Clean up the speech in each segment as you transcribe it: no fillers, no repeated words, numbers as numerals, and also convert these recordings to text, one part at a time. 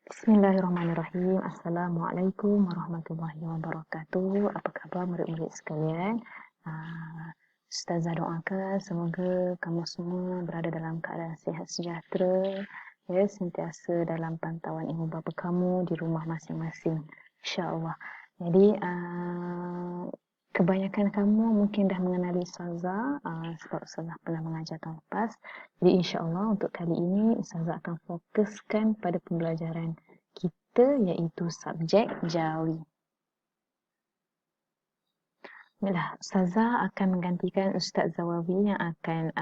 Bismillahirrahmanirrahim. Assalamualaikum warahmatullahi wabarakatuh. Apa khabar murid-murid sekalian? Ustazah doakan semoga kamu semua berada dalam keadaan sihat sejahtera, ya, sentiasa dalam pantauan ibu bapa kamu di rumah masing-masing, insya-Allah. Jadi kebanyakan kamu mungkin dah mengenali Ustazah sebab Ustazah pernah mengajar tahun lepas. Jadi insya-Allah untuk kali ini Ustazah akan fokuskan pada pembelajaran kita iaitu subjek Jawi. Baiklah, Ustazah akan menggantikan Ustaz Zawawi yang akan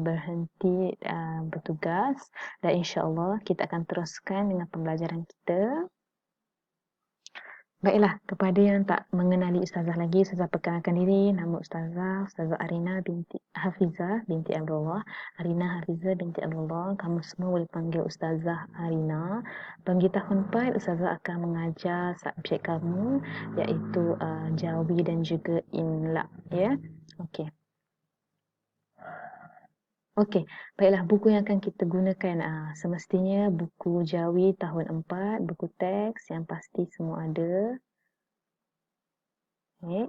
berhenti bertugas dan insya-Allah kita akan teruskan dengan pembelajaran kita. Baiklah, kepada yang tak mengenali Ustazah lagi, Ustazah perkenalkan diri. Nama Ustazah Arina binti Hafizah binti Abdullah. Arina Hafizah binti Abdullah. Kamu semua boleh panggil Ustazah Arina. Bagi tahun 4, Ustazah akan mengajar subjek kamu iaitu Jawi dan juga Imla. Ya, okey. Okey, baiklah, buku yang akan kita gunakan semestinya buku Jawi tahun 4, buku teks yang pasti semua ada. Okay.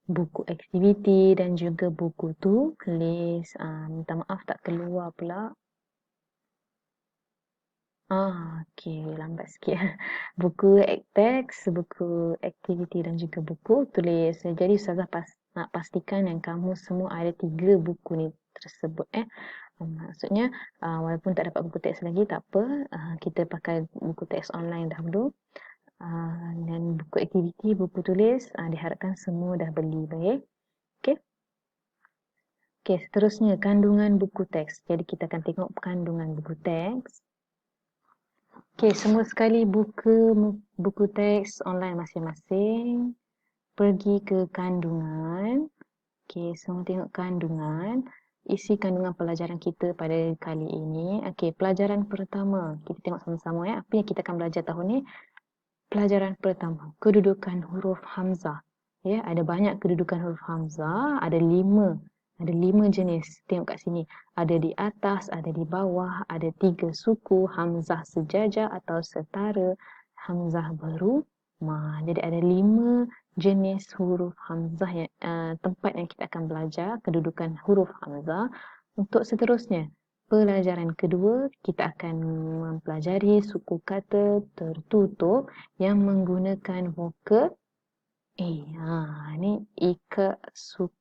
Buku aktiviti dan juga buku tulis. Minta maaf tak keluar pula. Okey, lambat sikit. Buku teks, buku aktiviti dan juga buku tulis. Jadi Ustazah nak pastikan yang kamu semua ada 3 buku ni tersebut. Maksudnya walaupun tak dapat buku teks lagi tak apa. Kita pakai buku teks online dahulu. Dan buku aktiviti, buku tulis diharapkan semua dah beli. Baik. Okey. Okey, seterusnya kandungan buku teks. Jadi kita akan tengok kandungan buku teks. Okey, semua sekali buku teks online masing-masing. Pergi ke kandungan. Okey, semua tengok kandungan. Isi kandungan pelajaran kita pada kali ini. Okey, pelajaran pertama. Kita tengok sama-sama ya. Apa yang kita akan belajar tahun ni? Pelajaran pertama, kedudukan huruf hamzah. Ya, ada banyak kedudukan huruf hamzah, ada 5 jenis. Tengok kat sini. Ada di atas, ada di bawah, ada 3 suku, hamzah sejajar atau setara, hamzah berumah. Jadi ada 5 jenis huruf hamzah yang tempat yang kita akan belajar kedudukan huruf hamzah. Untuk seterusnya, pelajaran kedua, kita akan mempelajari suku kata tertutup yang menggunakan vokal A. Ni ika suk,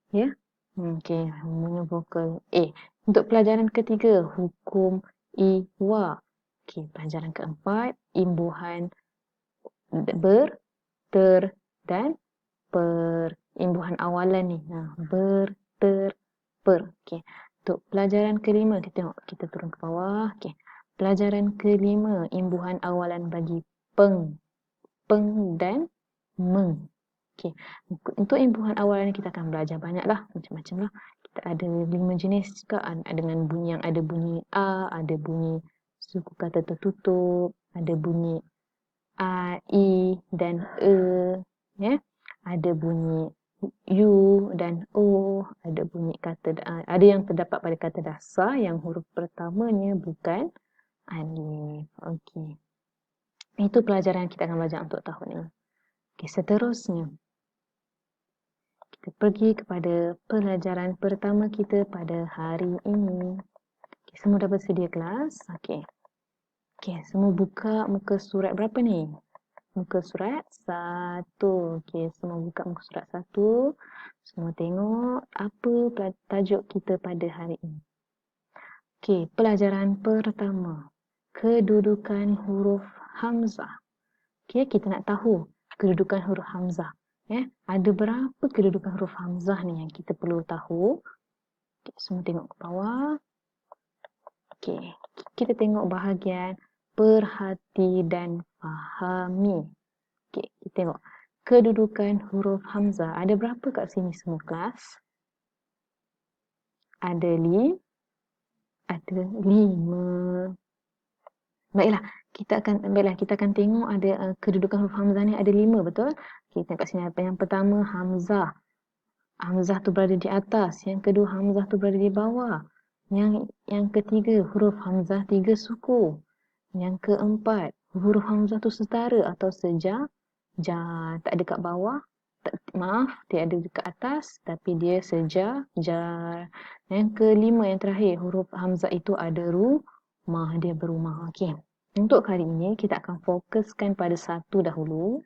ya. Okey, guna vokal A. Untuk pelajaran ketiga, hukum iwa. Okey, pelajaran keempat, imbuhan ber, ter dan per. Imbuhan awalan ni. Ber, ter, per. Okey. Untuk pelajaran kelima, kita turun ke bawah. Okey. Pelajaran kelima, imbuhan awalan bagi peng. Peng dan meng. Okey. Untuk imbuhan awalan ni kita akan belajar banyaklah, macam-macam lah. Kita ada 5 jenis juga dengan bunyi yang ada bunyi a, ada bunyi suku kata tertutup, ada bunyi a, i dan e, ya. Ada bunyi U dan O, ada bunyi kata, ada yang terdapat pada kata dasar yang huruf pertamanya bukan alif. Okey. Itu pelajaran yang kita akan belajar untuk tahun ini. Okey, seterusnya kita pergi kepada pelajaran pertama kita pada hari ini. Okey, semua dah bersedia kelas? Okey. Okey, semua buka muka surat berapa ni? Muka surat 1. Okey, semua buka muka surat 1. Semua tengok apa tajuk kita pada hari ini. Okey, pelajaran pertama. Kedudukan huruf hamzah. Okey, kita nak tahu kedudukan huruf hamzah. Ada berapa kedudukan huruf hamzah ni yang kita perlu tahu. Okey, semua tengok ke bawah. Okey, kita tengok bahagian perhati dan fahami. Okey, kita tengok kedudukan huruf hamzah. Ada berapa kat sini semua kelas? Ada 5. Baiklah, kita akan tengok ada kedudukan huruf hamzah ni ada 5, betul? Kita tengok kat sini apa yang pertama, hamzah. Hamzah tu berada di atas. Yang kedua, hamzah tu berada di bawah. Yang ketiga, huruf hamzah 3 suku. Yang keempat, huruf hamzah tu setara atau seja. Tak ada kat bawah. Maaf, tiada dekat atas, tapi dia seja, jar. Yang kelima, yang terakhir, huruf hamzah itu ada rumah, dia berumah. Okey. Untuk kali ini, kita akan fokuskan pada satu dahulu,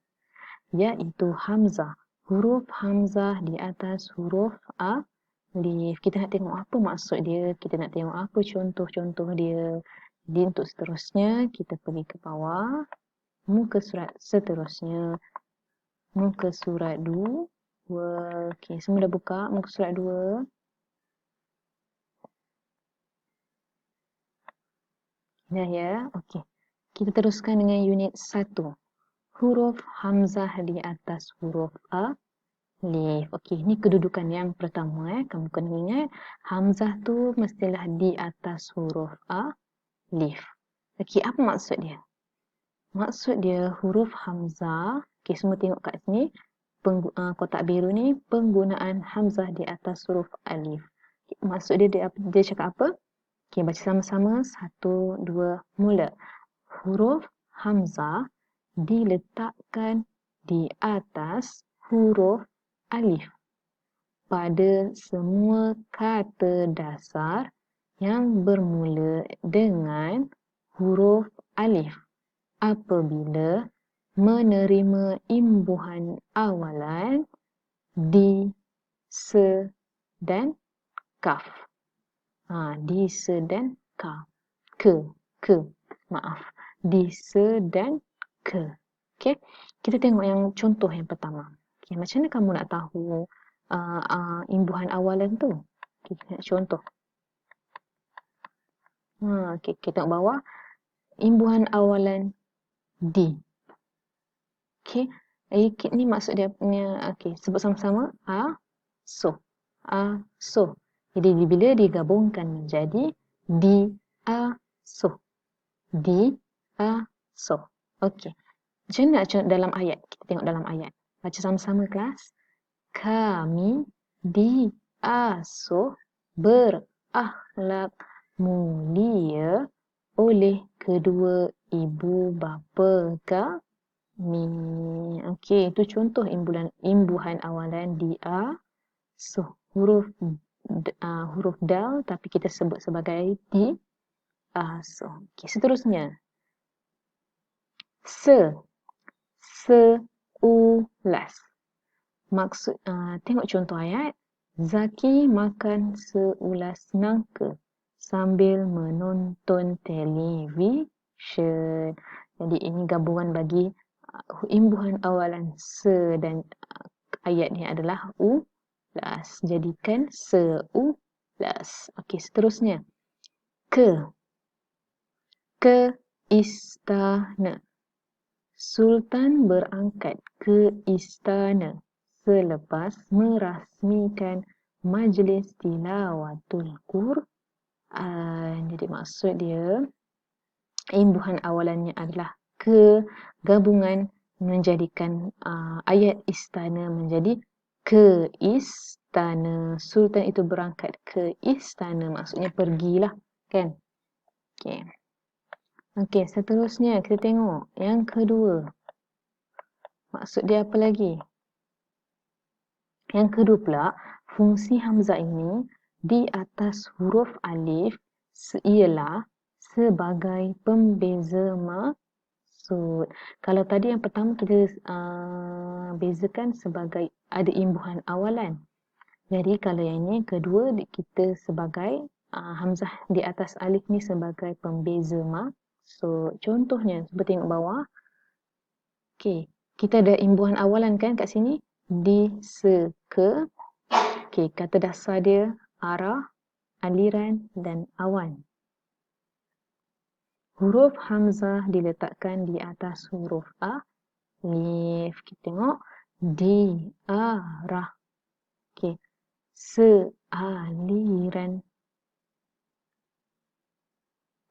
iaitu hamzah. Huruf hamzah di atas huruf alif. Kita nak tengok apa maksud dia, kita nak tengok apa contoh-contoh dia. Jadi untuk seterusnya, kita pergi ke bawah, muka surat seterusnya. Muka surat 2. Okey, semua dah buka muka surat 2. Dah ya? Okey. Kita teruskan dengan unit 1. Huruf hamzah di atas huruf alif. Okey, ni kedudukan yang pertama. Kamu kena ingat, hamzah tu mestilah di atas huruf alif. Okey, apa maksud dia? Maksud dia huruf hamzah. Okey, semua tengok kat sini. Kotak biru ni penggunaan hamzah di atas huruf alif. Maksud dia cakap apa? Okey, baca sama-sama. 1, 2, mula. Huruf hamzah diletakkan di atas huruf alif pada semua kata dasar yang bermula dengan huruf alif apabila menerima imbuhan awalan di, se dan kaf. Di, se dan ka. Maaf. Di, se dan ke. Okey. Kita tengok yang contoh yang pertama. Okey, macam mana kamu nak tahu imbuhan awalan tu? Okey, kita nak contoh. Okey, kita tengok bawah. Imbuhan awalan di. Okey. Ni maksud dia punya, okey, sebut sama-sama. So. So. Jadi bila digabungkan menjadi di, so. Di, so. Okey. Macam mana dalam ayat? Kita tengok dalam ayat. Baca sama-sama kelas. Kami diasuh berakhlak mulia oleh kedua ibu bapa kami. Okey, itu contoh imbuhan awalan diasuh. Huruf dal tapi kita sebut sebagai diasuh. Okey, seterusnya. Seulas. Maksud, tengok contoh ayat. Zaki makan seulas nangka sambil menonton televisyen. Jadi ini gabungan bagi imbuhan awalan se dan ayat ni adalah ulas. Jadikan seulas. Okey, seterusnya. Ke istana. Sultan berangkat ke istana selepas merasmikan majlis tilawatul Quran. Jadi maksud dia, imbuhan awalannya adalah ke, gabungan menjadikan ayat istana menjadi ke istana. Sultan itu berangkat ke istana, maksudnya pergilah, kan? Okey. Okey, seterusnya kita tengok yang kedua. Maksud dia apa lagi? Yang kedua pula, fungsi hamzah ini di atas huruf alif ialah sebagai pembeza maksud. Kalau tadi yang pertama kita bezakan sebagai ada imbuhan awalan. Jadi kalau yang ini kedua kita sebagai hamzah di atas alif ni sebagai pembeza maksud. Contohnya, cuba tengok bawah. Okey, kita ada imbuhan awalan kan kat sini? Di, se, ke. Okey, kata dasar dia arah, aliran dan awan. Huruf hamzah diletakkan di atas huruf alif. Kita tengok di arah. Okey, sealiran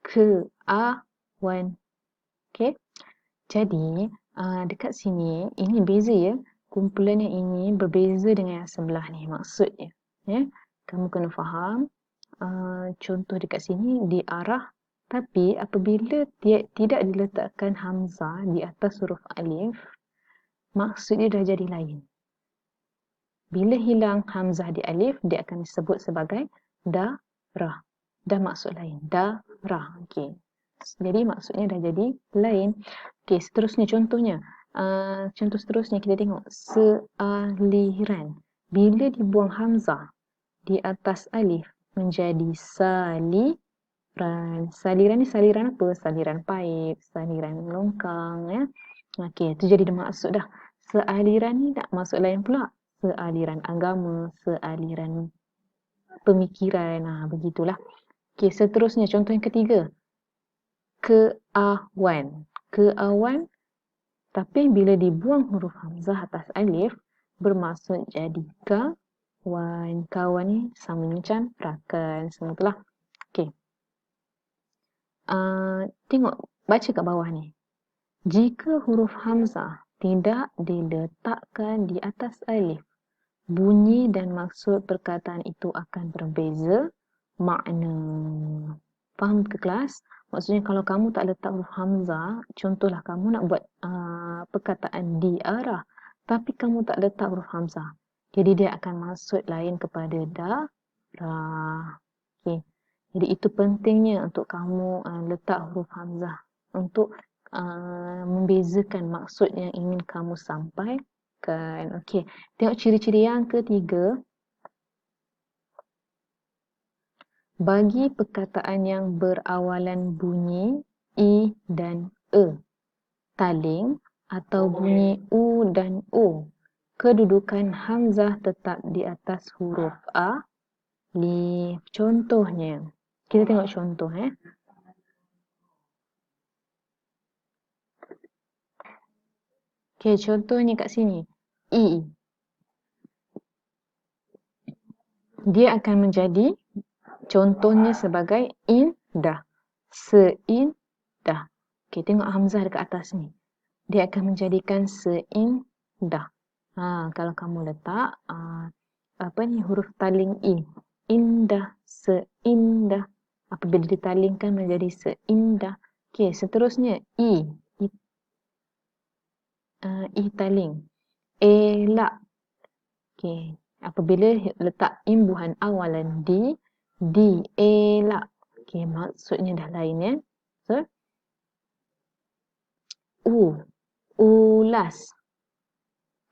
ke awan. Okey. Jadi, dekat sini, ini beza ya. Kumpulan yang ini berbeza dengan yang sebelah ni. Maksudnya, ya. Kamu kena faham. Contoh dekat sini, di arah Tapi apabila tidak diletakkan hamzah di atas huruf alif, maksud dia dah jadi lain. Bila hilang hamzah di alif, dia akan disebut sebagai darah. Dah maksud lain. Darah. Okey. Jadi maksudnya dah jadi lain. Okey, seterusnya contohnya. Contoh seterusnya kita tengok. Sealiran. Bila dibuang hamzah di atas alif, menjadi saliran. Saliran ni saliran apa? Saliran paip, saliran longkang. Ya. Okey, itu jadi dah maksud dah. Sealiran ni tak maksud lain pula. Sealiran agama, sealiran pemikiran. Begitulah. Okey, seterusnya contoh yang ketiga. Keawan. Keawan, tapi bila dibuang huruf hamzah atas alif, bermaksud jadi kawan. Kawan ni sama macam rakan. Semua itulah. Okey. Tengok, baca kat bawah ni. Jika huruf hamzah tidak diletakkan di atas alif, bunyi dan maksud perkataan itu akan berbeza makna. Faham ke kelas? Maksudnya kalau kamu tak letak huruf hamzah, contohlah kamu nak buat perkataan diarah, tapi kamu tak letak huruf hamzah. Jadi dia akan maksud lain kepada darah. Okay. Jadi itu pentingnya untuk kamu letak huruf hamzah untuk membezakan maksud yang ingin kamu sampaikan. Okey, tengok ciri-ciri yang ketiga. Bagi perkataan yang berawalan bunyi i dan e, taling atau bunyi u dan o, kedudukan hamzah tetap di atas huruf alif. Contohnya, kita tengok contoh. Okey, contohnya kat sini. I. Dia akan menjadi contohnya sebagai indah. Seindah. Okey, tengok hamzah dekat atas ni. Dia akan menjadikan seindah. Kalau kamu letak huruf taling i. Indah, seindah. Apabila ditalingkan menjadi seindah. Okey, seterusnya i. I taling. Elak. Okey, apabila letak imbuhan awalan di elak. Okey, maksudnya dah lain ya. So, ulas.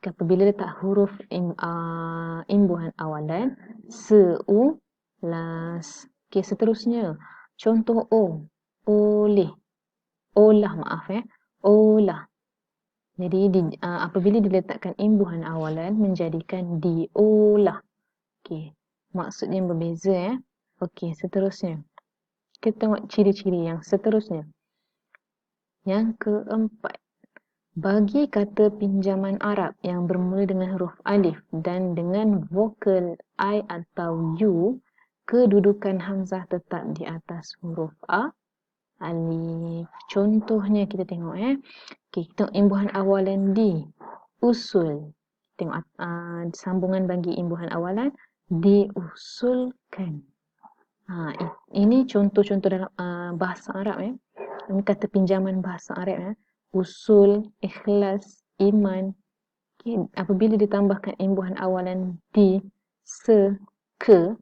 Apabila letak huruf imbuhan awalan seulas. Okey, seterusnya contoh o. Oleh. Olah, maaf ya. Olah. Jadi apabila diletakkan imbuhan awalan menjadikan diolah. Okey, maksudnya berbeza ya. Okey, seterusnya. Kita tengok ciri-ciri yang seterusnya. Yang keempat. Bagi kata pinjaman Arab yang bermula dengan huruf alif dan dengan vokal I atau U, kedudukan hamzah tetap di atas huruf alif. Contohnya kita tengok Okey, kita tengok imbuhan awalan di usul. Tengok sambungan bagi imbuhan awalan diusulkan. Ini contoh-contoh dalam bahasa Arab Ini kata pinjaman bahasa Arab Usul, ikhlas, iman. Okay. Apabila ditambahkan imbuhan awalan di, se, ke,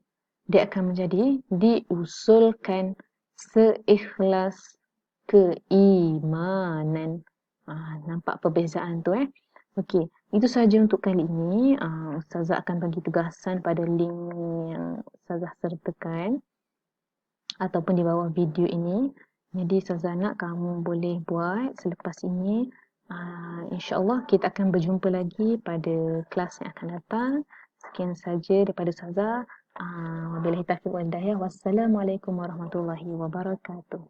dia akan menjadi diusulkan seikhlas keimanan. Nampak perbezaan tu Okey, itu sahaja untuk kali ini. Ustazah akan bagi tugasan pada link yang Ustazah sertakan ataupun di bawah video ini. Jadi Ustazah nak kamu boleh buat selepas ini. InsyaAllah kita akan berjumpa lagi pada kelas yang akan datang. Sekian saja daripada Ustazah. Wabillahi taufiq wal hidayah. Wassalamualaikum warahmatullahi wabarakatuh.